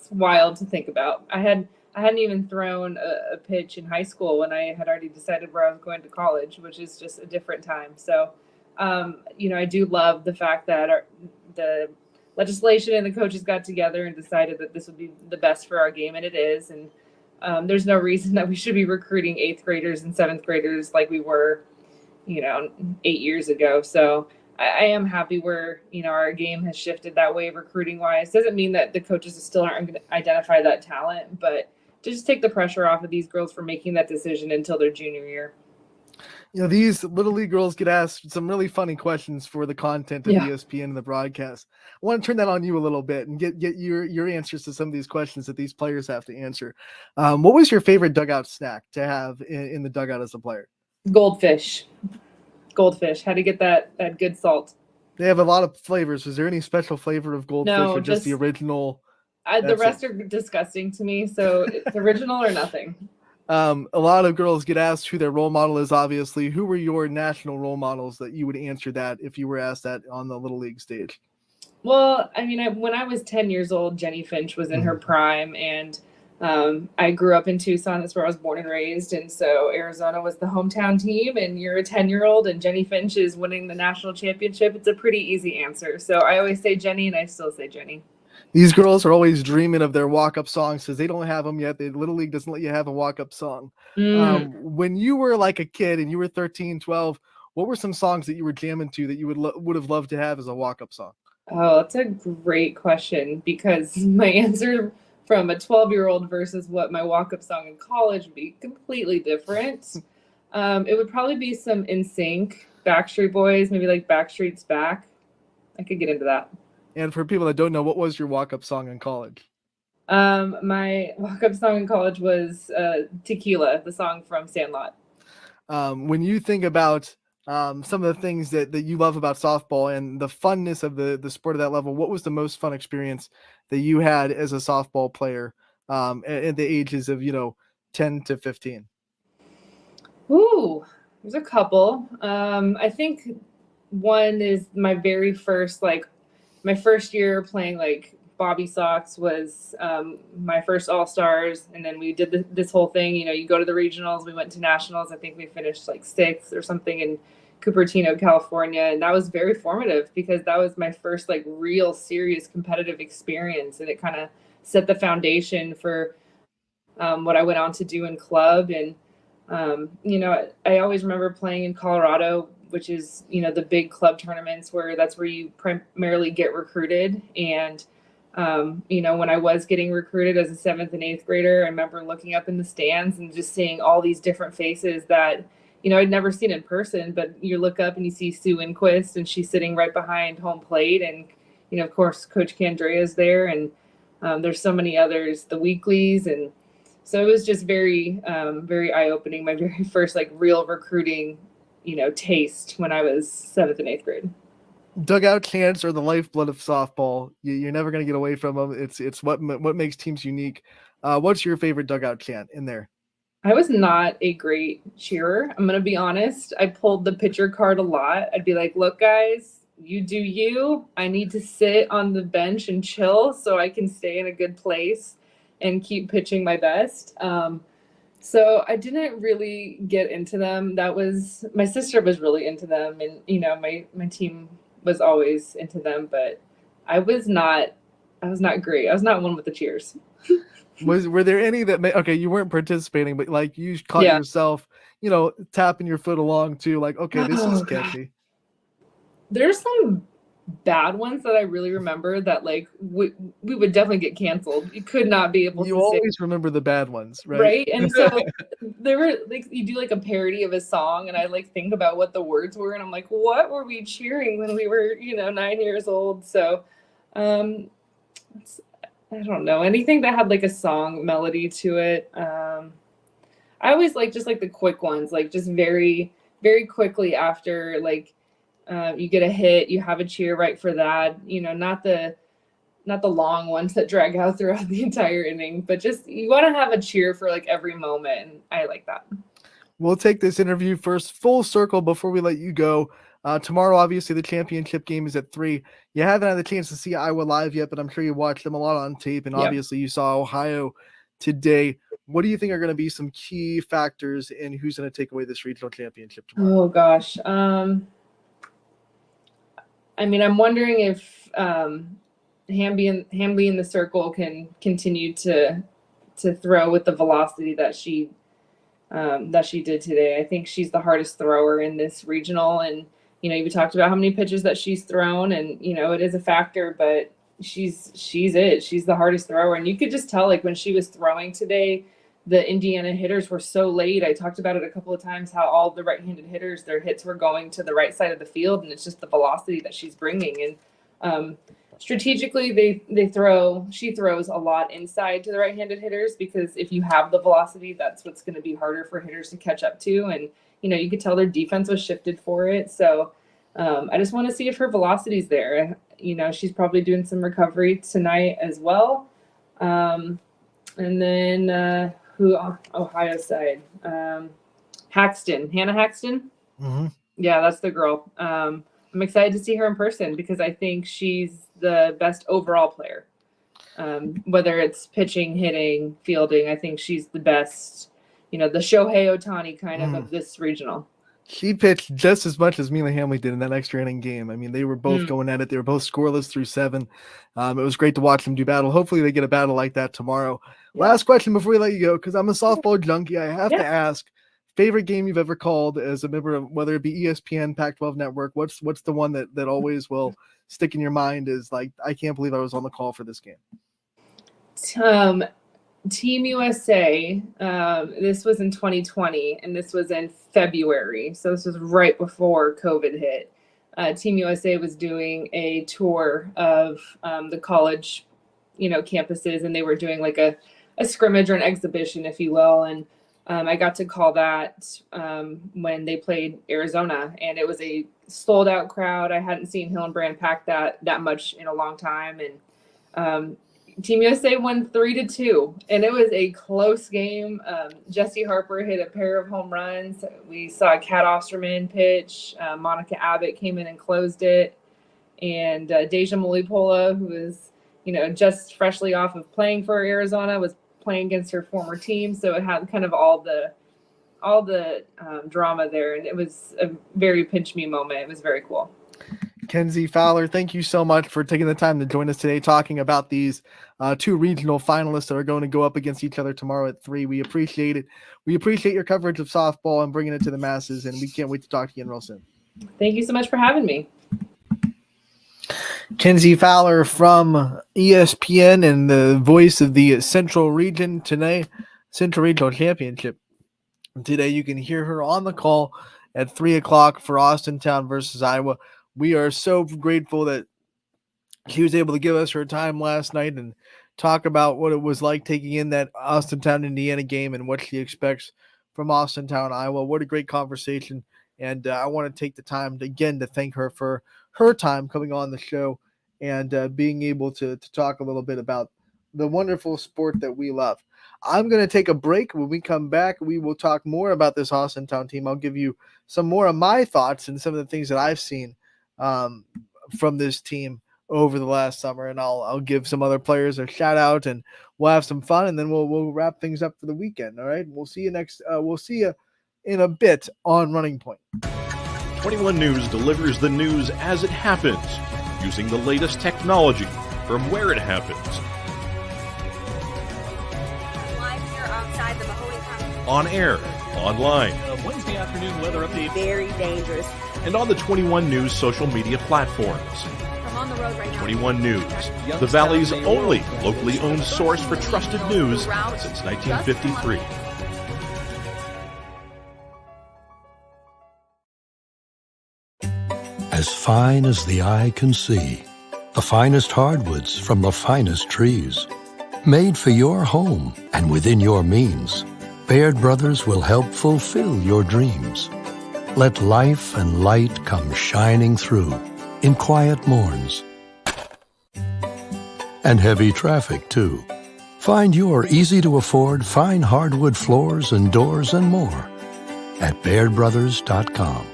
is wild to think about. I hadn't even thrown a pitch in high school when I had already decided where I was going to college, which is just a different time. So, I do love the fact that the legislation and the coaches got together and decided that this would be the best for our game, and it is. And there's no reason that we should be recruiting 8th graders and 7th graders like we were, 8 years ago. So I am happy where, our game has shifted that way recruiting wise. Doesn't mean that the coaches still aren't going to identify that talent, but to just take the pressure off of these girls for making that decision until their junior year. These Little League girls get asked some really funny questions for the content of ESPN and the broadcast. I want to turn that on you a little bit and get your answers to some of these questions that these players have to answer. What was your favorite dugout snack to have in the dugout as a player? Goldfish. Had to get that good salt. They have a lot of flavors. Was there any special flavor of goldfish, or just the original? The rest are disgusting to me, so it's original or nothing. A lot of girls get asked who their role model is, obviously. Who were your national role models that you would answer that if you were asked that on the Little League stage? Well, I mean, when I was 10 years old, Jenny Finch was in her prime, and I grew up in Tucson. That's where I was born and raised, and so Arizona was the hometown team, and you're a 10-year-old, and Jenny Finch is winning the national championship. It's a pretty easy answer. So I always say Jenny, and I still say Jenny. These girls are always dreaming of their walk-up songs because they don't have them yet. The Little League doesn't let you have a walk-up song. When you were like a kid and you were 13, 12, what were some songs that you were jamming to that you would have loved to have as a walk-up song? Oh, that's a great question because my answer from a 12-year-old versus what my walk-up song in college would be completely different. It would probably be some NSYNC, Backstreet Boys, maybe like Backstreet's Back. I could get into that. And for people that don't know, what was your walk-up song in college? My walk-up song in college was Tequila, the song from Sandlot. When you think about some of the things that you love about softball and the funness of the sport at that level, what was the most fun experience that you had as a softball player at the ages of 10 to 15? Ooh, there's a couple. I think one is my very first, like, my first year playing like Bobby Sox was my first All Stars, and then we did this whole thing. You go to the regionals. We went to nationals. I think we finished like 6th or something in Cupertino, California, and that was very formative because that was my first like real serious competitive experience, and it kind of set the foundation for what I went on to do in club. And I always remember playing in Colorado, which is, the big club tournaments that's where you primarily get recruited. And, when I was getting recruited as a 7th and 8th grader, I remember looking up in the stands and just seeing all these different faces that, I'd never seen in person, but you look up and you see Sue Inquist and she's sitting right behind home plate. And, of course, Coach Candrea's there. And there's so many others, the Weeklies. And so it was just very, very eye-opening. My very first like real recruiting, taste when I was 7th and 8th grade. Dugout chants are the lifeblood of softball. You're never going to get away from them. It's what makes teams unique. What's your favorite dugout chant in there? I was not a great cheerer. I'm going to be honest. I pulled the pitcher card a lot. I'd be like, look, guys, you do you. I need to sit on the bench and chill so I can stay in a good place and keep pitching my best. So I didn't really get into them. My sister was really into them, and my team was always into them, but I was not great. I was not one with the cheers. Were there any that okay, you weren't participating, but like you caught yourself, tapping your foot along too, like, okay, this is sketchy. There's some bad ones that I really remember that like we would definitely get canceled. You could not be able to always remember the bad ones, right? Right. And so there were like, you do like a parody of a song, and I like think about what the words were, and I'm like, what were we cheering when we were 9 years old? So I don't know, anything that had like a song melody to it. I always like just like the quick ones, like just very, very quickly after like you get a hit, you have a cheer right for that, not the long ones that drag out throughout the entire inning, but just you want to have a cheer for like every moment. And I like that. We'll take this interview first full circle before we let you go. Tomorrow, obviously, the championship game is at 3. You haven't had the chance to see Iowa live yet, but I'm sure you watched them a lot on tape, and obviously you saw Ohio today. What do you think are going to be some key factors in who's going to take away this regional championship tomorrow? Oh, gosh. I mean, I'm wondering if Hamby in the circle can continue to throw with the velocity that she did today. I think she's the hardest thrower in this regional, and you talked about how many pitches that she's thrown, and it is a factor, but she's the hardest thrower. And you could just tell, like, when she was throwing today, the Indiana hitters were so late. I talked about it a couple of times, how all the right-handed hitters, their hits were going to the right side of the field, and it's just the velocity that she's bringing. And strategically, she throws a lot inside to the right-handed hitters, because if you have the velocity, that's what's going to be harder for hitters to catch up to. And you could tell their defense was shifted for it. So I just want to see if her velocity's there. She's probably doing some recovery tonight as well. And then Ohio side, Hannah Haxton. Mm-hmm. Yeah, that's the girl. I'm excited to see her in person because I think she's the best overall player. Whether it's pitching, hitting, fielding, I think she's the best, the Shohei Ohtani kind of this regional. She pitched just as much as Mila Hamley did in that extra inning game. I mean, they were both going at it. They were both scoreless through 7. It was great to watch them do battle. Hopefully they get a battle like that tomorrow. Yeah. Last question before we let you go, because I'm a softball junkie. I have to ask, favorite game you've ever called as a member of, whether it be ESPN, Pac-12 Network, what's the one that always will stick in your mind as like, I can't believe I was on the call for this game? Team USA, this was in 2020, and this was in February. So this was right before COVID hit. Team USA was doing a tour of the college, campuses, and they were doing like a scrimmage or an exhibition, if you will. And I got to call that when they played Arizona, and it was a sold out crowd. I hadn't seen Hillenbrand pack that much in a long time. And Team USA won 3-2, and it was a close game. Jesse Harper hit a pair of home runs. We saw Kat Osterman pitch. Monica Abbott came in and closed it. And Deja Molipola, who was, just freshly off of playing for Arizona, was playing against her former team. So it had kind of all the drama there, and it was a very pinch me moment. It was very cool. Kenzie Fowler, thank you so much for taking the time to join us today, talking about these two regional finalists that are going to go up against each other tomorrow at 3. We appreciate it. We appreciate your coverage of softball and bringing it to the masses, and we can't wait to talk to you again real soon. Thank you so much for having me. Kenzie Fowler from ESPN and the voice of the Central Region today, Central Regional Championship. Today you can hear her on the call at 3 o'clock for Austintown versus Iowa. We are so grateful that she was able to give us her time last night and talk about what it was like taking in that Austintown, Indiana game and what she expects from Austintown, Iowa. What a great conversation. And I want to take the time to thank her for her time coming on the show and being able to talk a little bit about the wonderful sport that we love. I'm going to take a break. When we come back, we will talk more about this Austintown team. I'll give you some more of my thoughts and some of the things that I've seen from this team over the last summer, and I'll give some other players a shout out, and we'll have some fun, and then we'll wrap things up for the weekend. All right, we'll see you in a bit on Running Point. 21 News delivers the news as it happens, using the latest technology from where it happens. Live here outside the Mahoney County. On air, online, Wednesday afternoon weather update. Very dangerous. and on the 21 News social media platforms. I'm on the road right now. 21 News, the Valley's only locally owned source for trusted news since 1953. As fine as the eye can see, the finest hardwoods from the finest trees. Made for your home and within your means, Baird Brothers will help fulfill your dreams. Let life and light come shining through in quiet morns. And heavy traffic, too. Find your easy-to-afford fine hardwood floors and doors and more at BairdBrothers.com.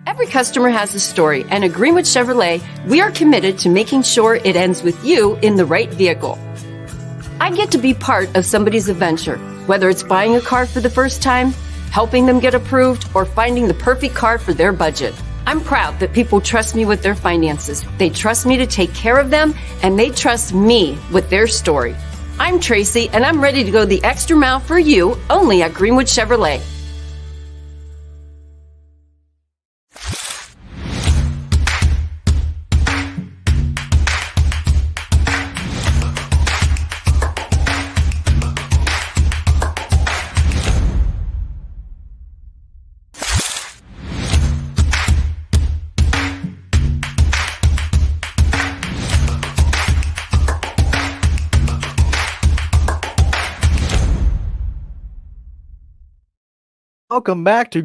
Every customer has a story, and at Greenwood Chevrolet, we are committed to making sure it ends with you in the right vehicle. I get to be part of somebody's adventure, whether it's buying a car for the first time, helping them get approved, or finding the perfect car for their budget. I'm proud that people trust me with their finances. They trust me to take care of them, and they trust me with their story. I'm Tracy, and I'm ready to go the extra mile for you, only at Greenwood Chevrolet. Welcome back to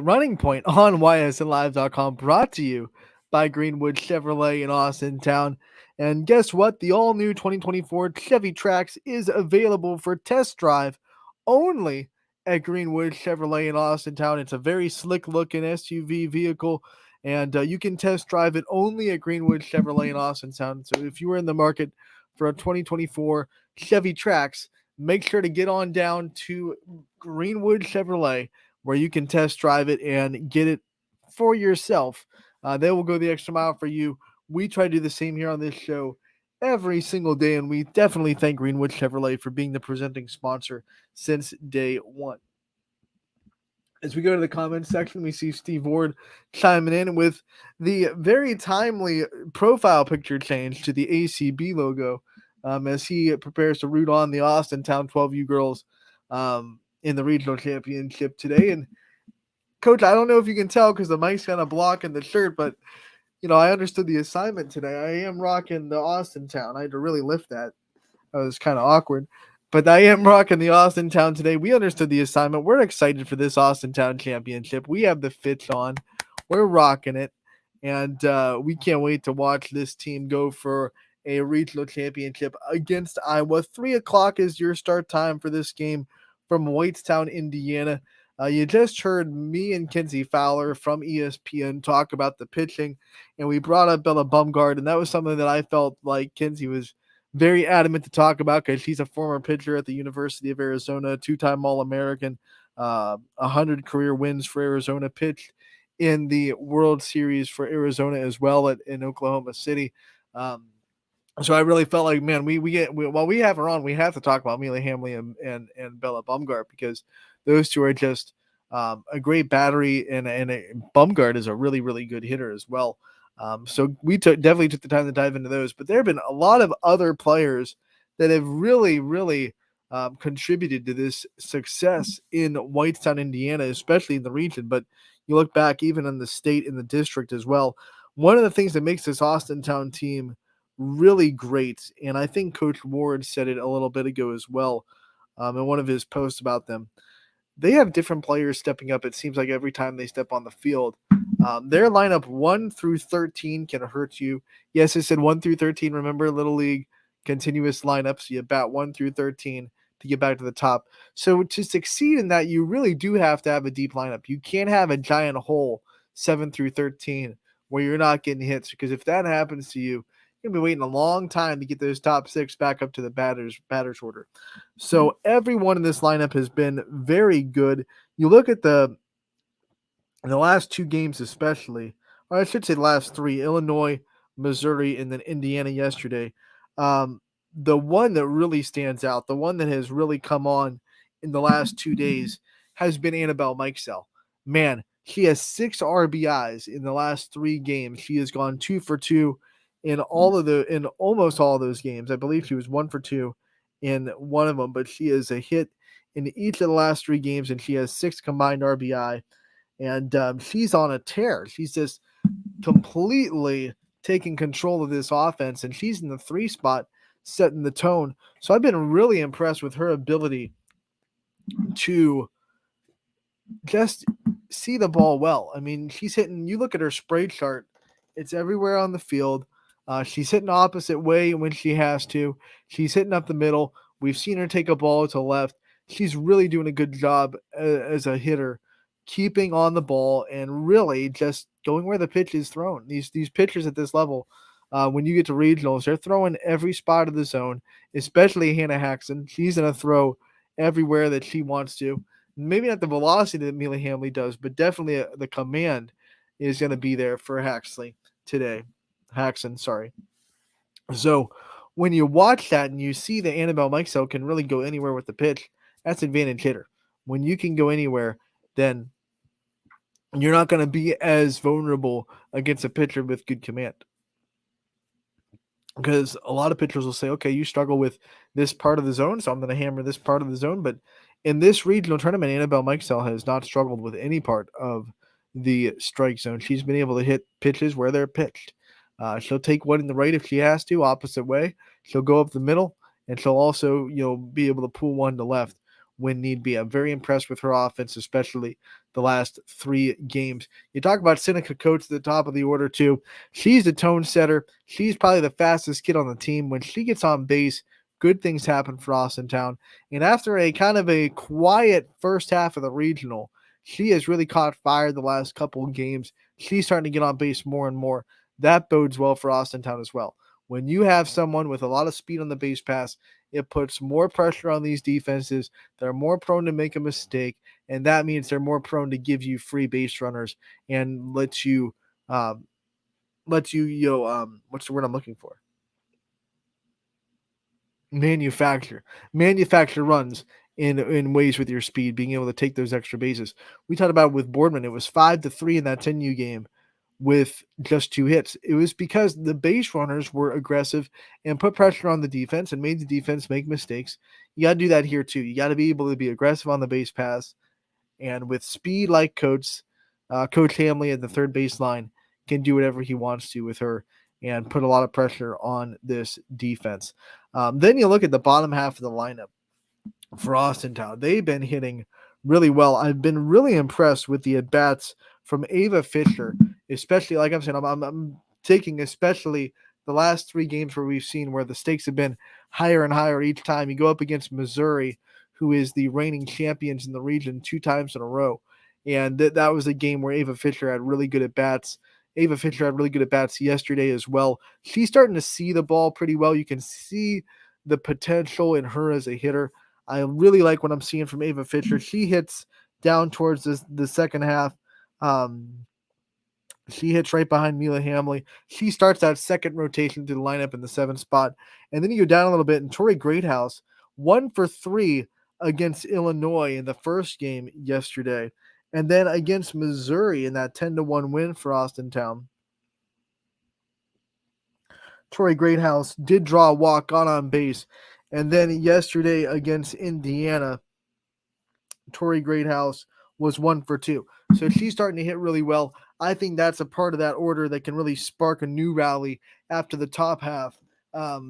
Running Point on ysnlive.com, brought to you by Greenwood Chevrolet in Austintown. And guess what? The all-new 2024 Chevy Trax is available for test drive only at Greenwood Chevrolet in Austintown. It's a very slick-looking SUV vehicle, and you can test drive it only at Greenwood Chevrolet in Austintown. So if you are in the market for a 2024 Chevy Trax, make sure to get on down to Greenwood Chevrolet, where you can test drive it and get it for yourself. They will go the extra mile for you. We try to do the same here on this show every single day, and we definitely thank Greenwood Chevrolet for being the presenting sponsor since day one. As we go to the comments section, we see Steve Ward chiming in with the very timely profile picture change to the ACB logo as he prepares to root on the Austintown 12U girls in the regional championship today. And Coach, I don't know if you can tell because the mic's kind of blocking the shirt, but I understood the assignment today. I am rocking the Austintown. I had to really lift that. That was kind of awkward. But I am rocking the Austintown today. We understood the assignment. We're excited for this Austintown championship. We have the fits on. We're rocking it. And we can't wait to watch this team go for a regional championship against Iowa. 3 o'clock is your start time for this game from Whitestown, Indiana. You just heard me and Kinsey Fowler from ESPN talk about the pitching, and we brought up Bella Bumgard, and that was something that I felt like Kinsey was very adamant to talk about because she's a former pitcher at the University of Arizona, 2-time All-American, 100 career wins for Arizona, pitched in the World Series for Arizona as well in Oklahoma City. So I really felt like, man, while we have her on, we have to talk about Mila Hamley and Bella Bumgart because those two are just a great battery, and Bumgart is a really, really good hitter as well. So we definitely took the time to dive into those. But there have been a lot of other players that have really, really contributed to this success in Whitestown, Indiana, especially in the region. But you look back even in the state, in the district as well. One of the things that makes this Austintown team really great, and I think Coach Ward said it a little bit ago as well in one of his posts about them, they have different players stepping up, it seems like, every time they step on the field. Their lineup 1 through 13 can hurt you. Yes, I said 1 through 13. Remember, Little League continuous lineups. You bat 1 through 13 to get back to the top. So to succeed in that, you really do have to have a deep lineup. You can't have a giant hole 7 through 13 where you're not getting hits, because if that happens to you, you're going to be waiting a long time to get those top 6 back up to the batter's order. So everyone in this lineup has been very good. You look at in the last 2 games especially, or I should say the last 3, Illinois, Missouri, and then Indiana yesterday. The one that really stands out, the one that has really come on in the last 2 days, has been Annabelle Mikesell. Man, she has 6 RBIs in the last 3 games. She has gone 2 for 2 in almost all of those games. I believe she was 1 for 2 in one of them, but she is a hit in each of the last 3 games, and she has 6 combined RBI. And she's on a tear. She's just completely taking control of this offense, and she's in the 3 spot, setting the tone. So I've been really impressed with her ability to just see the ball well. I mean, she's hitting, you look at her spray chart, it's everywhere on the field. She's hitting opposite way when she has to. She's hitting up the middle. We've seen her take a ball to left. She's really doing a good job as a hitter, keeping on the ball and really just going where the pitch is thrown. These pitchers at this level, when you get to regionals, they're throwing every spot of the zone, especially Hannah Haxon. She's going to throw everywhere that she wants to. Maybe not the velocity that Mila Hamley does, but definitely the command is going to be there for Haxon, sorry. So when you watch that and you see that Annabelle Mikesell can really go anywhere with the pitch, that's advantage hitter. When you can go anywhere, then you're not going to be as vulnerable against a pitcher with good command. Because a lot of pitchers will say, okay, you struggle with this part of the zone, so I'm going to hammer this part of the zone. But in this regional tournament, Annabelle Mikesell has not struggled with any part of the strike zone. She's been able to hit pitches where they're pitched. She'll take one in the right if she has to, opposite way. She'll go up the middle, and she'll also, be able to pull one to left when need be. I'm very impressed with her offense, especially the last 3 games. You talk about Seneca Coates at the top of the order too. She's the tone setter. She's probably the fastest kid on the team. When she gets on base, good things happen for Austintown. And after a kind of a quiet first half of the regional, she has really caught fire the last couple of games. She's starting to get on base more and more. That bodes well for Austintown as well. When you have someone with a lot of speed on the base pass, it puts more pressure on these defenses. They're more prone to make a mistake, and that means they're more prone to give you free base runners and what's the word I'm looking for? Manufacture runs in ways with your speed, being able to take those extra bases. We talked about with Boardman, it was 5-3 in that 10U game with just 2 hits. It was because the base runners were aggressive and put pressure on the defense and made the defense make mistakes. You got to do that here too. You got to be able to be aggressive on the base pass, and with speed like Coach Hamley at the third baseline can do whatever he wants to with her and put a lot of pressure on this defense. Then you look at the bottom half of the lineup for Austintown. They've been hitting really well. I've been really impressed with the at-bats from Ava Fisher, especially, like I'm saying, I'm taking especially the last 3 games where we've seen where the stakes have been higher and higher each time. You go up against Missouri, who is the reigning champions in the region 2 times in a row. And that was a game where Ava Fisher had really good at-bats. Ava Fisher had really good at-bats yesterday as well. She's starting to see the ball pretty well. You can see the potential in her as a hitter. I really like what I'm seeing from Ava Fisher. She hits down towards the second half. She hits right behind Mila Hamley. She starts that second rotation to the lineup in the 7th spot. And then you go down a little bit, and Tori Greathouse, 1 for 3 against Illinois in the first game yesterday. And then against Missouri in that 10-1 win for Austintown. Tori Greathouse did draw a walk, got on base. And then yesterday against Indiana, Tori Greathouse was 1 for 2. So she's starting to hit really well. I think that's a part of that order that can really spark a new rally after the top half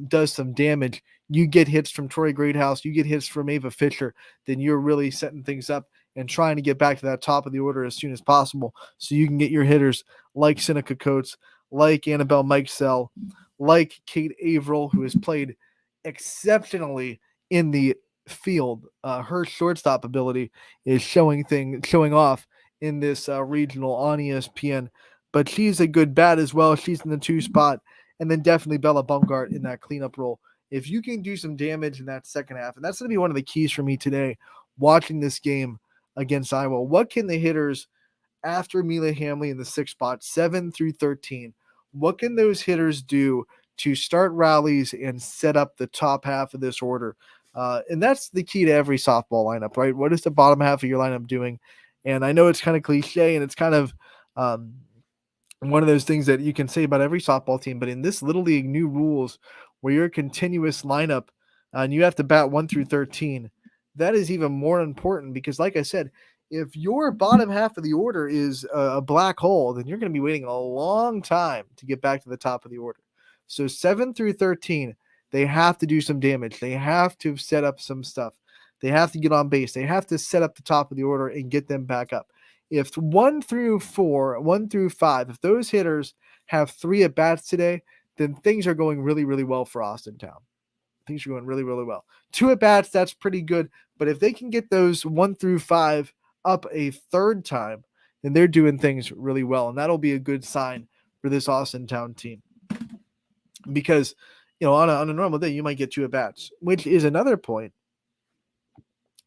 does some damage. You get hits from Tori Greathouse, you get hits from Ava Fisher, then you're really setting things up and trying to get back to that top of the order as soon as possible so you can get your hitters like Seneca Coates, like Annabelle Mikesell, like Kate Averill, who has played exceptionally in the field. Her shortstop ability is showing off in this regional on ESPN, but she's a good bat as well. She's in the 2 spot, and then definitely Bella Bumgart in that cleanup role. If you can do some damage in that second half, and that's going to be one of the keys for me today, watching this game against Iowa. What can the hitters after Mila Hamley in the 6th spot, 7 through 13, what can those hitters do to start rallies and set up the top half of this order? And that's the key to every softball lineup, right? What is the bottom half of your lineup doing? And I know it's kind of cliche and it's kind of one of those things that you can say about every softball team, but in this Little League new rules where you're a continuous lineup and you have to bat 1 through 13, that is even more important because, like I said, if your bottom half of the order is a black hole, then you're going to be waiting a long time to get back to the top of the order. So 7 through 13, they have to do some damage. They have to set up some stuff. They have to get on base. They have to set up the top of the order and get them back up. If 1 through 4, 1 through 5, if those hitters have 3 at-bats today, then things are going really, really well for Austintown. Things are going really, really well. 2 at-bats, that's pretty good. But if they can get those 1 through 5 up a third time, then they're doing things really well. And that'll be a good sign for this Austintown team. Because, on a normal day, you might get 2 at-bats, which is another point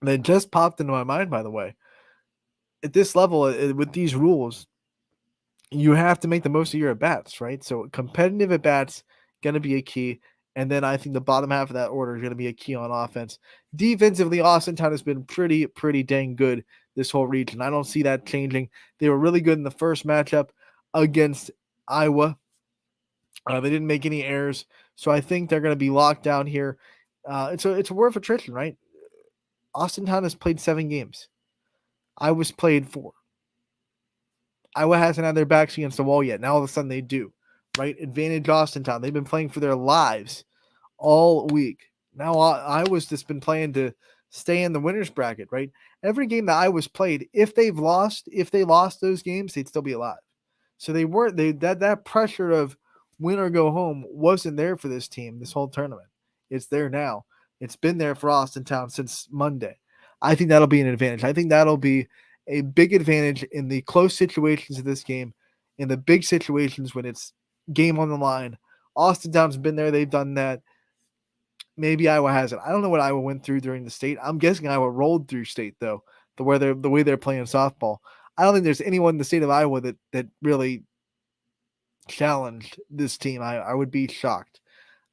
that just popped into my mind, by the way. At this level, with these rules, you have to make the most of your at-bats, right? So competitive at-bats going to be a key. And then I think the bottom half of that order is going to be a key on offense. Defensively, Austintown has been pretty dang good this whole region. I don't see that changing. They were really good in the first matchup against Iowa. They didn't make any errors. So I think they're going to be locked down here. It's a war of attrition, right? Austintown has played 7 games. Iowa's played 4. Iowa hasn't had their backs against the wall yet. Now all of a sudden they do, right? Advantage Austintown. They've been playing for their lives all week. Now Iowa's just been playing to stay in the winner's bracket, right? Every game that Iowa's played, if they lost those games, they'd still be alive. So that pressure of win or go home wasn't there for this team this whole tournament. It's there now. It's been there for Austintown since Monday. I think that'll be an advantage. I think that'll be a big advantage in the close situations of this game, in the big situations when it's game on the line. Austintown's been there. They've done that. Maybe Iowa hasn't. I don't know what Iowa went through during the state. I'm guessing Iowa rolled through state, though, the way they're playing softball. I don't think there's anyone in the state of Iowa that really challenged this team. I would be shocked,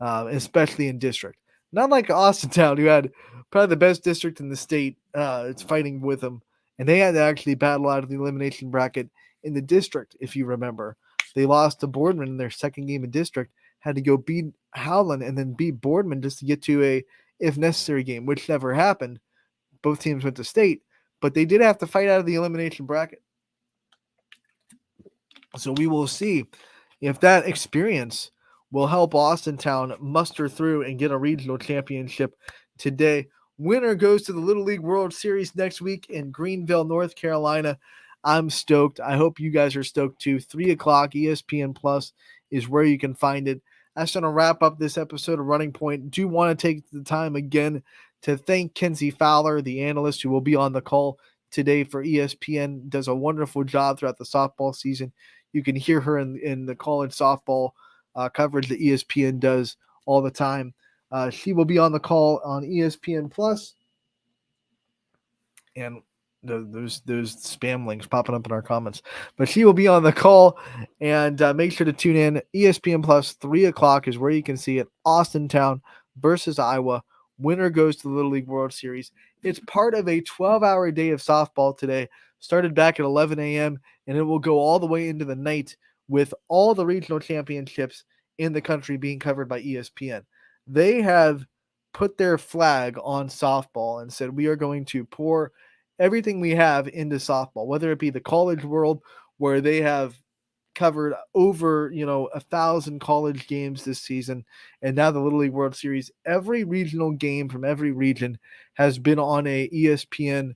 especially in district. Not like Austintown, who had probably the best district in the state. It's fighting with them, and they had to actually battle out of the elimination bracket in the district. If you remember, they lost to Boardman in their second game in district. Had to go beat Howland and then beat Boardman just to get to a if necessary game, which never happened. Both teams went to state, but they did have to fight out of the elimination bracket. So we will see if that experience will help Austintown muster through and get a regional championship today. Winner goes to the Little League World Series next week in Greenville, North Carolina. I'm stoked. I hope you guys are stoked too. 3 o'clock ESPN Plus is where you can find it. That's going to wrap up this episode of Running Point. Do want to take the time again to thank Kenzie Fowler, the analyst who will be on the call today for ESPN. Does a wonderful job throughout the softball season. You can hear her in the college softball coverage that ESPN does all the time. She will be on the call on ESPN Plus. And those spam links popping up in our comments. But she will be on the call, and make sure to tune in. ESPN Plus, 3 o'clock is where you can see it. Austintown versus Iowa. Winner goes to the Little League World Series. It's part of a 12-hour day of softball today. Started back at 11 a.m., and it will go all the way into the night with all the regional championships in the country being covered by ESPN. They have put their flag on softball and said, we are going to pour everything we have into softball, whether it be the college world, where they have covered over 1,000 college games this season, and now the Little League World Series. Every regional game from every region has been on a ESPN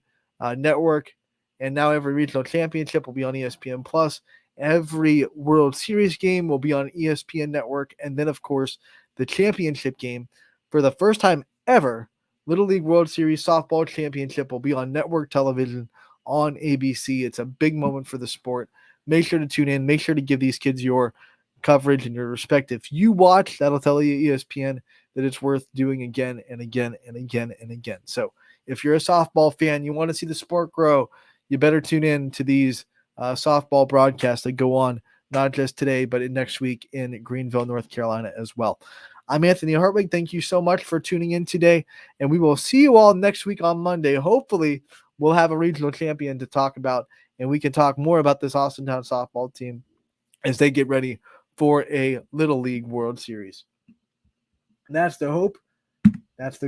network, and now every regional championship will be on ESPN Plus. Every World Series game will be on ESPN network, and then of course the championship game, for the first time ever, Little League World Series softball championship will be on network television on ABC. It's a big moment for the sport. Make sure to tune in. Make sure to give these kids your coverage and your respect. If you watch, that'll tell you, ESPN, that it's worth doing again and again and again and again. So if you're a softball fan, you want to see the sport grow, you better tune in to these softball broadcasts that go on not just today, but next week in Greenville, North Carolina as well. I'm Anthony Hartwig. Thank you so much for tuning in today, and we will see you all next week on Monday. Hopefully, we'll have a regional champion to talk about, and we can talk more about this Austintown softball team as they get ready for a Little League World Series. And that's the hope. That's the